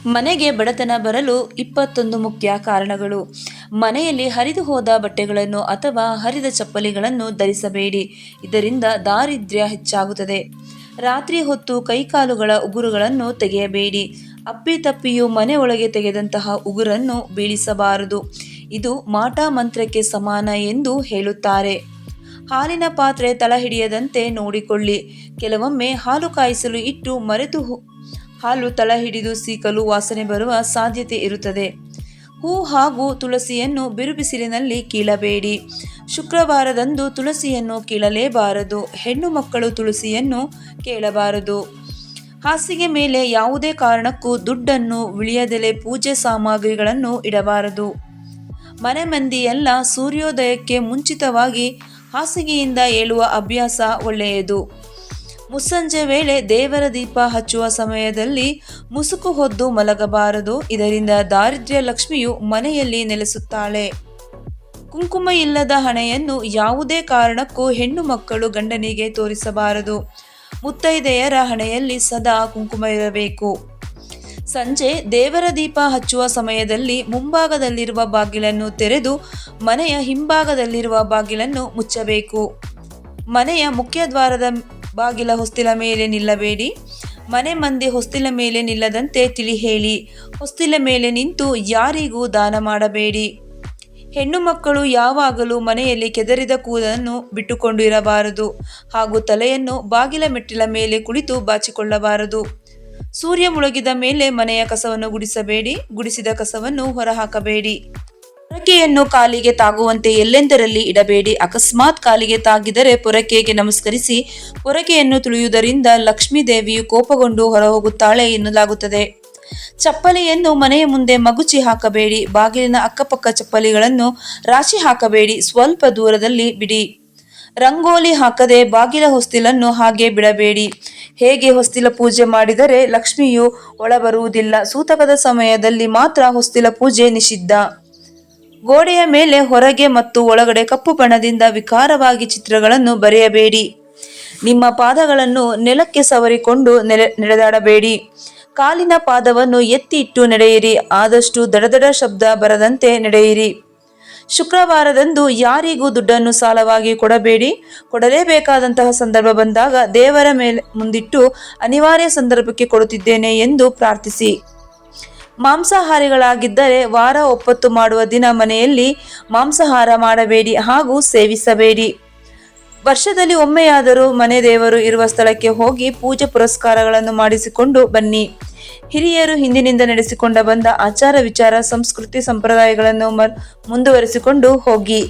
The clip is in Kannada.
ಮನೆಗೆ ಬಡತನ ಬರಲು 21 ಮುಖ್ಯ ಕಾರಣಗಳು. ಮನೆಯಲ್ಲಿ ಹರಿದು ಹೋದ ಬಟ್ಟೆಗಳನ್ನು ಅಥವಾ ಹರಿದ ಚಪ್ಪಲಿಗಳನ್ನು ಧರಿಸಬೇಡಿ, ಇದರಿಂದ ದಾರಿದ್ರ್ಯ ಹೆಚ್ಚಾಗುತ್ತದೆ. ರಾತ್ರಿ ಹೊತ್ತು ಕೈಕಾಲುಗಳ ಉಗುರುಗಳನ್ನು ತೆಗೆಯಬೇಡಿ. ಅಪ್ಪಿತಪ್ಪಿಯೂ ಮನೆ ಒಳಗೆ ತೆಗೆದಂತಹ ಉಗುರನ್ನು ಬೀಳಿಸಬಾರದು, ಇದು ಮಾಟ ಮಂತ್ರಕ್ಕೆ ಸಮಾನ ಎಂದು ಹೇಳುತ್ತಾರೆ. ಹಾಲಿನ ಪಾತ್ರೆ ತಳಹಿಡಿಯದಂತೆ ನೋಡಿಕೊಳ್ಳಿ. ಕೆಲವೊಮ್ಮೆ ಹಾಲು ಕಾಯಿಸಲು ಇಟ್ಟು ಮರೆತು ಹಾಲು ತಳಹಿಡಿದು ಸೀಕಲು ವಾಸನೆ ಬರುವ ಸಾಧ್ಯತೆ ಇರುತ್ತದೆ. ಹೂ ಹಾಗೂ ತುಳಸಿಯನ್ನು ಬಿರುಬಿಸಿಲಿನಲ್ಲಿ ಕೀಳಬೇಡಿ. ಶುಕ್ರವಾರದಂದು ತುಳಸಿಯನ್ನು ಕೀಳಲೇಬಾರದು. ಹೆಣ್ಣು ಮಕ್ಕಳು ತುಳಸಿಯನ್ನು ಕೇಳಬಾರದು. ಹಾಸಿಗೆ ಮೇಲೆ ಯಾವುದೇ ಕಾರಣಕ್ಕೂ ದುಡ್ಡನ್ನು, ವಿಳ್ಯದೆಲೆ, ಪೂಜೆ ಸಾಮಗ್ರಿಗಳನ್ನು ಇಡಬಾರದು. ಮನೆ ಮಂದಿಯೆಲ್ಲ ಸೂರ್ಯೋದಯಕ್ಕೆ ಮುಂಚಿತವಾಗಿ ಹಾಸಿಗೆಯಿಂದ ಏಳುವ ಅಭ್ಯಾಸ ಒಳ್ಳೆಯದು. ಮುಸ್ಸಂಜೆ ವೇಳೆ ದೇವರ ದೀಪ ಹಚ್ಚುವ ಸಮಯದಲ್ಲಿ ಮುಸುಕು ಹೊದ್ದು ಮಲಗಬಾರದು, ಇದರಿಂದ ದಾರಿದ್ರ್ಯ ಲಕ್ಷ್ಮಿಯು ಮನೆಯಲ್ಲಿ ನೆಲೆಸುತ್ತಾಳೆ. ಕುಂಕುಮ ಇಲ್ಲದ ಹಣೆಯನ್ನು ಯಾವುದೇ ಕಾರಣಕ್ಕೂ ಹೆಣ್ಣು ಮಕ್ಕಳು ಗಂಡನಿಗೆ ತೋರಿಸಬಾರದು. ಮುತ್ತೈದೆಯರ ಹಣೆಯಲ್ಲಿ ಸದಾ ಕುಂಕುಮ ಇರಬೇಕು. ಸಂಜೆ ದೇವರ ದೀಪ ಹಚ್ಚುವ ಸಮಯದಲ್ಲಿ ಮುಂಭಾಗದಲ್ಲಿರುವ ಬಾಗಿಲನ್ನು ತೆರೆದು ಮನೆಯ ಹಿಂಭಾಗದಲ್ಲಿರುವ ಬಾಗಿಲನ್ನು ಮುಚ್ಚಬೇಕು. ಮನೆಯ ಮುಖ್ಯ ದ್ವಾರದ ಬಾಗಿಲ ಹೊಸ್ತಿಲ ಮೇಲೆ ನಿಲ್ಲಬೇಡಿ. ಮನೆ ಮಂದಿ ಹೊಸ್ತಿಲ ಮೇಲೆ ನಿಲ್ಲದಂತೆ ತಿಳಿ ಹೇಳಿ. ಹೊಸ್ತಿಲ ಮೇಲೆ ನಿಂತು ಯಾರಿಗೂ ದಾನ ಮಾಡಬೇಡಿ. ಹೆಣ್ಣು ಮಕ್ಕಳು ಯಾವಾಗಲೂ ಮನೆಯಲ್ಲಿ ಕೆದರಿದ ಕೂದಲನ್ನು ಬಿಟ್ಟುಕೊಂಡು ಇರಬಾರದು ಹಾಗೂ ತಲೆಯನ್ನು ಬಾಗಿಲ ಮೆಟ್ಟಿಲ ಮೇಲೆ ಕುಳಿತು ಬಾಚಿಕೊಳ್ಳಬಾರದು. ಸೂರ್ಯ ಮುಳುಗಿದ ಮೇಲೆ ಮನೆಯ ಕಸವನ್ನು ಗುಡಿಸಬೇಡಿ. ಗುಡಿಸಿದ ಕಸವನ್ನು ಹೊರಹಾಕಬೇಡಿ. ಪೊರಕೆಯನ್ನು ಕಾಲಿಗೆ ತಾಗುವಂತೆ ಎಲ್ಲೆಂದರಲ್ಲಿ ಇಡಬೇಡಿ. ಅಕಸ್ಮಾತ್ ಕಾಲಿಗೆ ತಾಗಿದರೆ ಪೊರಕೆಗೆ ನಮಸ್ಕರಿಸಿ ಪೊರಕೆಯನ್ನು ತುಳಿಯುವುದರಿಂದ ಲಕ್ಷ್ಮೀ ದೇವಿಯು ಕೋಪಗೊಂಡು ಹೊರಹೋಗುತ್ತಾಳೆ ಎನ್ನಲಾಗುತ್ತದೆ. ಚಪ್ಪಲಿಯನ್ನು ಮನೆಯ ಮುಂದೆ ಮಗುಚಿ ಹಾಕಬೇಡಿ. ಬಾಗಿಲಿನ ಅಕ್ಕಪಕ್ಕ ಚಪ್ಪಲಿಗಳನ್ನು ರಾಶಿ ಹಾಕಬೇಡಿ, ಸ್ವಲ್ಪ ದೂರದಲ್ಲಿ ಬಿಡಿ. ರಂಗೋಲಿ ಹಾಕದೆ ಬಾಗಿಲ ಹೊಸ್ತಿಲನ್ನು ಹಾಗೆ ಬಿಡಬೇಡಿ. ಹೇಗೆ ಹೊಸ್ತಿಲ ಪೂಜೆ ಮಾಡಿದರೆ ಲಕ್ಷ್ಮಿಯು ಒಳಬರುವುದಿಲ್ಲ. ಸೂತಕದ ಸಮಯದಲ್ಲಿ ಮಾತ್ರ ಹೊಸ್ತಿಲ ಪೂಜೆ ನಿಷಿದ್ಧ. ಗೋಡೆಯ ಮೇಲೆ ಹೊರಗೆ ಮತ್ತು ಒಳಗಡೆ ಕಪ್ಪು ಬಣ್ಣದಿಂದ ವಿಕಾರವಾಗಿ ಚಿತ್ರಗಳನ್ನು ಬರೆಯಬೇಡಿ. ನಿಮ್ಮ ಪಾದಗಳನ್ನು ನೆಲಕ್ಕೆ ಸವರಿಕೊಂಡು ನಡೆದಾಡಬೇಡಿ. ಕಾಲಿನ ಪಾದವನ್ನು ಎತ್ತಿ ಇಟ್ಟು ನಡೆಯಿರಿ. ಆದಷ್ಟು ದಡದಡ ಶಬ್ದ ಬರದಂತೆ ನಡೆಯಿರಿ. ಶುಕ್ರವಾರದಂದು ಯಾರಿಗೂ ದುಡ್ಡನ್ನು ಸಾಲವಾಗಿ ಕೊಡಬೇಡಿ. ಕೊಡಲೇಬೇಕಾದಂತಹ ಸಂದರ್ಭ ಬಂದಾಗ ದೇವರ ಮೇಲೆ ಮುಂದಿಟ್ಟು ಅನಿವಾರ್ಯ ಸಂದರ್ಭಕ್ಕೆ ಕೊಡುತ್ತಿದ್ದೇನೆ ಎಂದು ಪ್ರಾರ್ಥಿಸಿ. ಮಾಂಸಾಹಾರಿಗಳಾಗಿದ್ದರೆ ವಾರ ಒಪ್ಪತ್ತು ಮಾಡುವ ದಿನ ಮನೆಯಲ್ಲಿ ಮಾಂಸಾಹಾರ ಮಾಡಬೇಡಿ ಹಾಗೂ ಸೇವಿಸಬೇಡಿ. ವರ್ಷದಲ್ಲಿ ಒಮ್ಮೆಯಾದರೂ ಮನೆ ದೇವರು ಇರುವ ಸ್ಥಳಕ್ಕೆ ಹೋಗಿ ಪೂಜೆ ಪುರಸ್ಕಾರಗಳನ್ನು ಮಾಡಿಸಿಕೊಂಡು ಬನ್ನಿ. ಹಿರಿಯರು ಹಿಂದಿನಿಂದ ನಡೆಸಿಕೊಂಡ ಬಂದ ಆಚಾರ ವಿಚಾರ, ಸಂಸ್ಕೃತಿ, ಸಂಪ್ರದಾಯಗಳನ್ನು ಮುಂದುವರಿಸಿಕೊಂಡು ಹೋಗಿ.